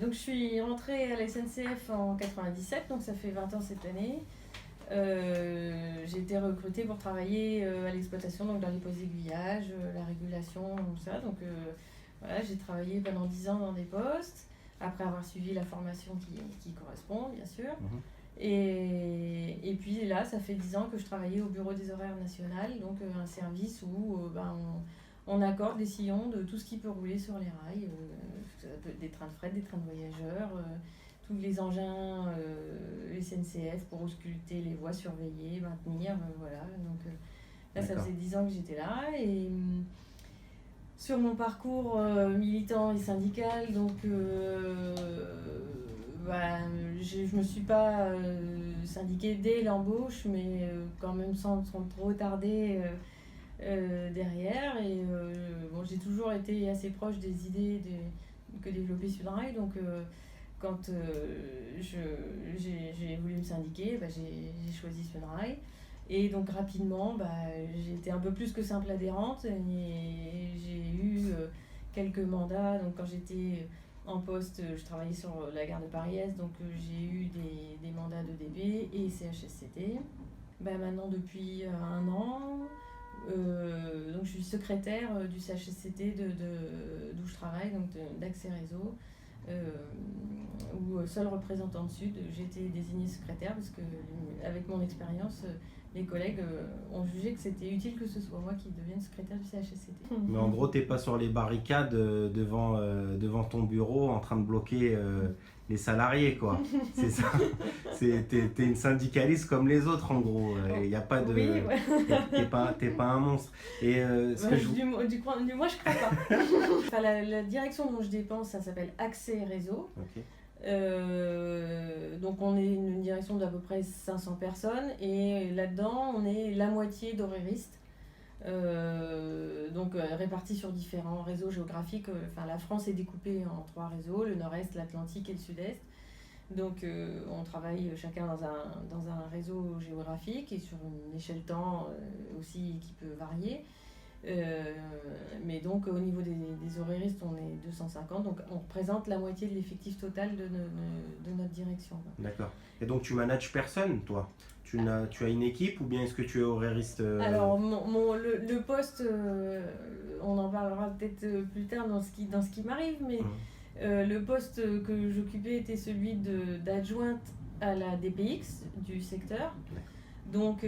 Donc je suis rentrée à la SNCF en 97, donc ça fait 20 ans cette année. J'ai été recrutée pour travailler à l'exploitation, donc dans les postes d'aiguillage, la régulation, tout ça. Donc voilà, j'ai travaillé pendant 10 ans dans des postes, après avoir suivi la formation qui correspond, bien sûr. Et puis là, ça fait 10 ans que je travaillais au Bureau des horaires nationales, donc un service où on accorde les sillons de tout ce qui peut rouler sur les rails, des trains de fret, des trains de voyageurs, tous les engins SNCF pour ausculter les voies, surveiller, maintenir, voilà. Donc là, ça faisait 10 ans que j'étais là. Et sur mon parcours militant et syndical, donc je me suis pas syndiquée dès l'embauche, mais quand même sans trop tarder derrière. Et bon, j'ai toujours été assez proche des idées que développait Sudrail. Donc quand j'ai voulu me syndiquer, j'ai choisi Sudrail. Et donc rapidement, j'ai été un peu plus que simple adhérente et j'ai eu quelques mandats. Donc quand j'étais en poste, je travaillais sur la gare de Paris-Est, donc j'ai eu des mandats de DB et CHSCT. Maintenant depuis un an, donc je suis secrétaire du CHSCT d'où je travaille, donc d'Accès Réseau. Où seule représentante sud, j'ai été désignée secrétaire parce que avec mon expérience, les collègues ont jugé que c'était utile que ce soit moi qui devienne secrétaire du CHSCT. Mais en gros, t'es pas sur les barricades devant ton bureau en train de bloquer les salariés, quoi. C'est ça. T'es une syndicaliste comme les autres, en gros. Il y a pas de. Oui, ouais. T'es pas un monstre. Et du moins, je crois pas. Enfin, la direction dont je dépense, ça s'appelle Accès Réseau. Okay. Donc on est une direction d'à peu près 500 personnes et là-dedans on est la moitié d'horaristes, donc répartis sur différents réseaux géographiques. La France est découpée en 3 réseaux, le nord-est, l'Atlantique et le sud-est. Donc on travaille chacun dans un réseau géographique et sur une échelle temps aussi qui peut varier. Mais donc au niveau des horaristes, on est 250, donc on représente la moitié de l'effectif total de notre direction. D'accord. Et donc tu manages personne, toi? Tu as une équipe ou bien est-ce que tu es horariste Alors le poste, on en parlera peut-être plus tard dans ce qui m'arrive, mais le poste que j'occupais était celui d'adjointe à la DPX du secteur. Donc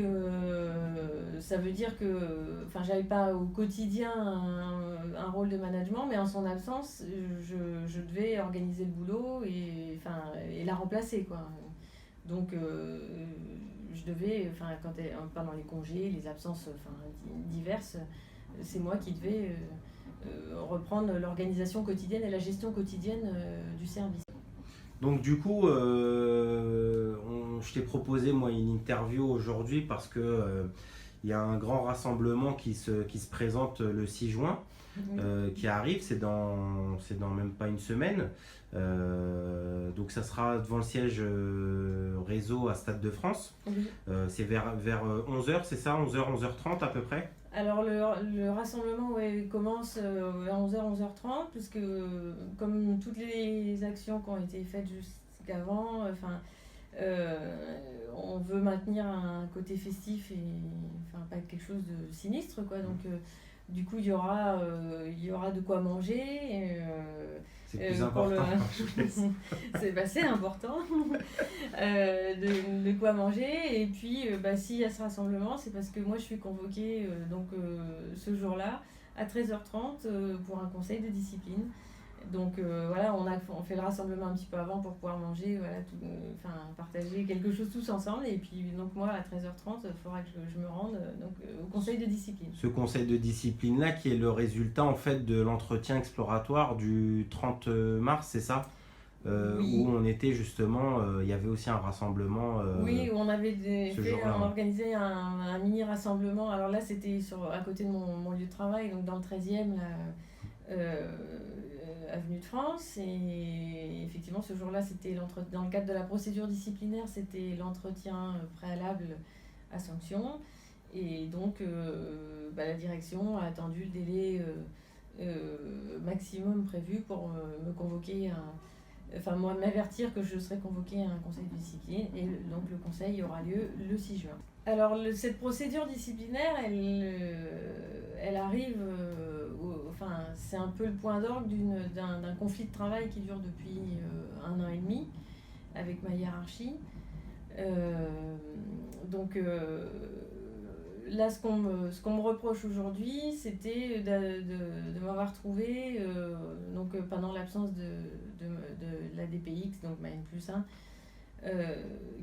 ça veut dire que j'avais pas au quotidien un rôle de management, mais en son absence, je devais organiser le boulot et la remplacer, quoi. Donc je devais, pendant les congés, les absences diverses, c'est moi qui devais reprendre l'organisation quotidienne et la gestion quotidienne du service. Donc du coup, je t'ai proposé moi une interview aujourd'hui parce que y a un grand rassemblement qui se présente le 6 juin, qui arrive, c'est dans même pas une semaine. Donc ça sera devant le siège réseau à Stade de France. C'est vers 11h, c'est ça, 11h, 11h30 à peu près? Alors le rassemblement commence à 11h, 11h30, puisque comme toutes les actions qui ont été faites jusqu'avant, on veut maintenir un côté festif et pas quelque chose de sinistre, quoi. Donc du coup il y aura de quoi manger. C'est plus important. C'est important de quoi manger. Et puis s'il y a ce rassemblement, c'est parce que moi je suis convoquée ce jour-là à 13h30 pour un conseil de discipline. Donc on fait le rassemblement un petit peu avant pour pouvoir manger, partager quelque chose tous ensemble. Et puis donc moi à 13h30, il faudra que je me rende au conseil de discipline. Ce conseil de discipline là qui est le résultat en fait de l'entretien exploratoire du 30 mars, c'est ça? Oui. Où on était justement, il y avait aussi un rassemblement. Oui, où on avait organisé un mini rassemblement. Alors là c'était à côté de mon lieu de travail, donc dans le 13e avenue de France. Et effectivement ce jour-là, c'était dans le cadre de la procédure disciplinaire, c'était l'entretien préalable à sanction. Et donc la direction a attendu le délai maximum prévu pour me convoquer enfin moi m'avertir que je serai convoquée à un conseil de discipline et donc le conseil aura lieu le 6 juin. Alors cette procédure disciplinaire, elle arrive, enfin c'est un peu le point d'orgue d'un conflit de travail qui dure depuis 1 an et demi avec ma hiérarchie. Donc là, ce qu'on me reproche aujourd'hui, c'était de m'avoir trouvé donc, pendant l'absence de la DPX, donc ma N+1,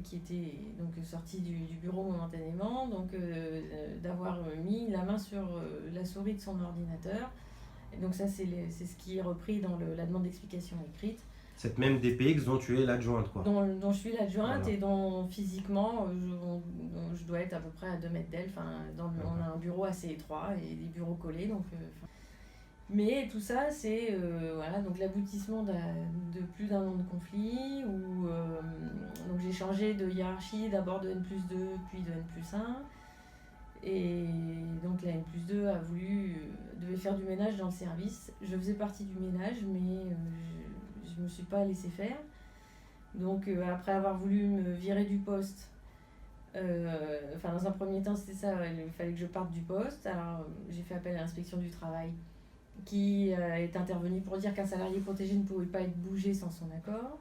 qui était donc sortie du bureau momentanément, donc d'avoir mis la main sur la souris de son ordinateur. Et donc ça, c'est ce qui est repris dans la demande d'explication écrite. Cette même DPX dont tu es l'adjointe, quoi. Dont je suis l'adjointe, voilà. Et dont physiquement je dois être à peu près à 2 mètres d'elle. Enfin, on a un bureau assez étroit et des bureaux collés. Donc, mais tout ça, c'est voilà, donc l'aboutissement de plus d'1 an de conflit où donc j'ai changé de hiérarchie, d'abord de N+2 puis de N+1. Et donc la N+2 devait faire du ménage dans le service. Je faisais partie du ménage, mais je ne me suis pas laissé faire. Donc après avoir voulu me virer du poste, enfin dans un premier temps c'était ça, il fallait que je parte du poste. Alors j'ai fait appel à l'inspection du travail qui est intervenue pour dire qu'un salarié protégé ne pouvait pas être bougé sans son accord.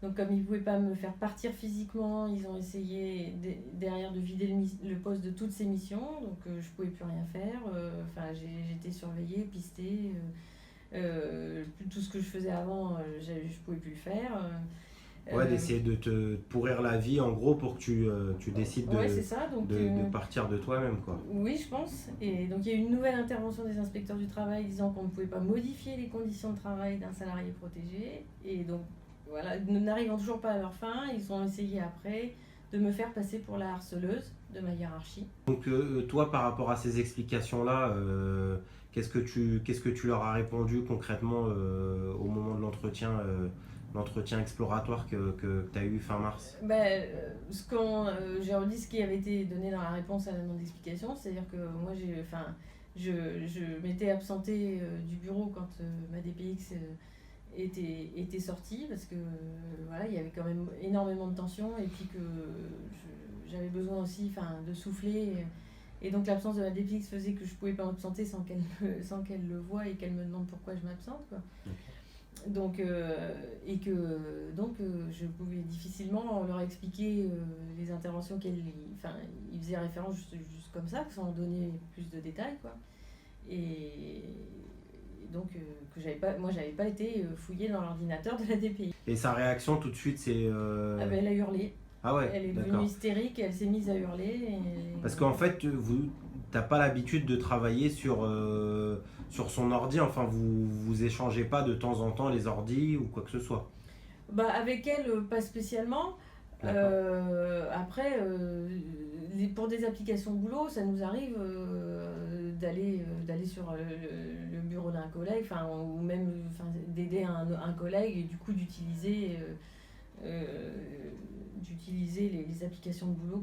Donc comme ils ne pouvaient pas me faire partir physiquement, ils ont essayé derrière de vider le poste de toutes ses missions. Donc je ne pouvais plus rien faire. Enfin j'étais surveillée, pistée. Tout ce que je faisais avant, je ne pouvais plus le faire. Ouais, d'essayer de te pourrir la vie en gros pour que tu décides ouais, c'est ça, donc, de partir de toi-même, quoi. Oui, je pense. Et donc il y a eu une nouvelle intervention des inspecteurs du travail disant qu'on ne pouvait pas modifier les conditions de travail d'un salarié protégé. Et donc voilà, n'arrivant toujours pas à leur fin, ils ont essayé après de me faire passer pour la harceleuse de ma hiérarchie. Donc toi, par rapport à ces explications-là, qu'est-ce que tu leur as répondu concrètement au moment de l'entretien exploratoire que tu as eu fin mars? J'ai redit ce qui avait été donné dans la réponse à la demande d'explication, c'est-à-dire que moi je m'étais absentée du bureau quand ma DPX était sortie parce que voilà, il y avait quand même énormément de tension et puis que j'avais besoin aussi de souffler. Et donc l'absence de la DPX faisait que je ne pouvais pas m'absenter sans qu'elle le voie et qu'elle me demande pourquoi je m'absente, quoi. Okay. Donc, je pouvais difficilement leur expliquer les interventions ils faisaient référence juste comme ça, sans donner plus de détails, quoi. Et donc moi j'avais pas été fouillée dans l'ordinateur de la DPI. Et sa réaction tout de suite, c'est... Ah ben, elle a hurlé. Ah ouais, elle est devenue hystérique, elle s'est mise à hurler. Parce qu'en fait, t'as pas l'habitude de travailler sur son ordi, enfin vous échangez pas de temps en temps les ordis ou quoi que ce soit. Bah avec elle, pas spécialement. Après, pour des applications boulot, ça nous arrive d'aller sur le bureau d'un collègue, ou même d'aider un collègue et du coup d'utiliser les applications de boulot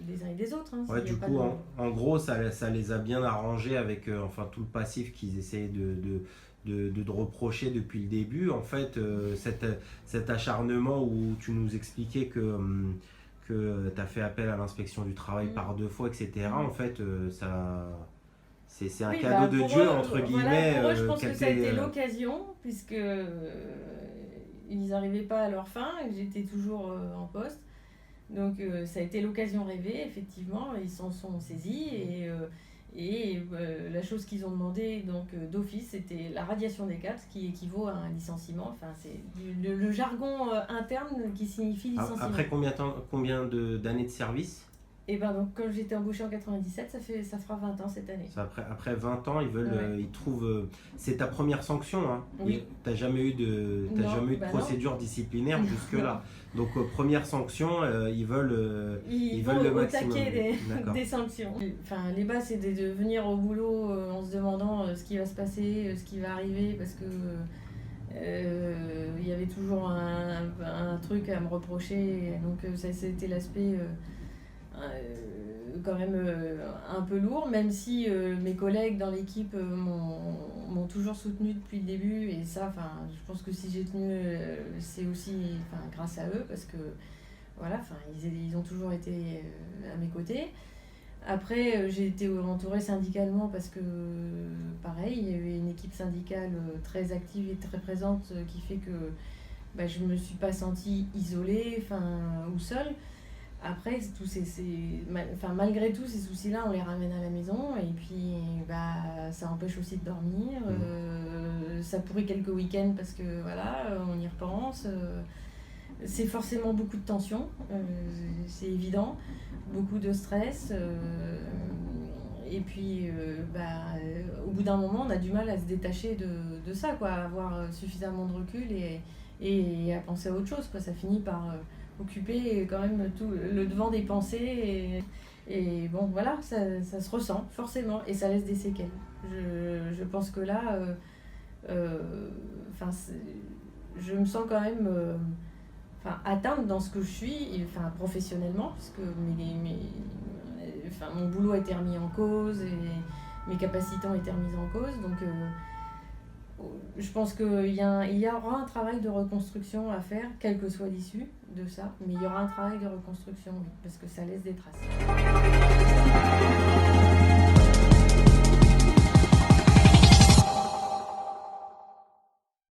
les uns et des autres. Hein, ouais, du coup, en gros, ça les a bien arrangés avec tout le passif qu'ils essayaient de reprocher depuis le début. En fait, cet acharnement où tu nous expliquais que tu as fait appel à l'inspection du travail par 2 fois, etc. En fait, c'est un cadeau de Dieu, entre guillemets. Pour eux, je pense que ça a été l'occasion, puisque ils n'arrivaient pas à leur fin et que j'étais toujours en poste. Donc ça a été l'occasion rêvée, effectivement, ils s'en sont saisis et la chose qu'ils ont demandé d'office, c'était la radiation des cadres, qui équivaut à un licenciement. Enfin, c'est le jargon interne qui signifie licenciement. Après combien d'années de service? Et ben donc quand j'étais embauchée en 97, ça fera 20 ans cette année. Après 20 ans, ils trouvent... c'est ta première sanction, hein. Oui. T'as jamais eu de procédure disciplinaire jusque-là. Donc première sanction, ils veulent le maximum. Des sanctions. Enfin, les bases, c'est de venir au boulot en se demandant ce qui va se passer, ce qui va arriver, parce que il y avait toujours un truc à me reprocher. Donc ça, c'était l'aspect quand même un peu lourd, même si mes collègues dans l'équipe m'ont toujours soutenu depuis le début. Et ça, je pense que si j'ai tenu, c'est aussi grâce à eux, parce que voilà, ils ont toujours été à mes côtés. Après, j'ai été entourée syndicalement parce que, pareil, il y avait une équipe syndicale très active et très présente qui fait que je ne me suis pas sentie isolée ou seule. Après, malgré tous ces soucis-là, on les ramène à la maison et puis ça empêche aussi de dormir. Ça pourrit quelques week-ends parce que voilà, on y repense. C'est forcément beaucoup de tension, c'est évident, beaucoup de stress. Et puis, au bout d'un moment, on a du mal à se détacher de ça, quoi, à avoir suffisamment de recul et à penser à autre chose, quoi. Ça finit par occuper quand même tout le devant des pensées. Et bon, voilà, ça se ressent forcément et ça laisse des séquelles. Je pense que là, je me sens quand même atteinte dans ce que je suis, professionnellement, parce que mon boulot a été remis en cause et mes capacités ont été remises en cause. Donc, je pense qu'il y aura un travail de reconstruction à faire, quelle que soit l'issue de ça, mais il y aura un travail de reconstruction, oui, parce que ça laisse des traces.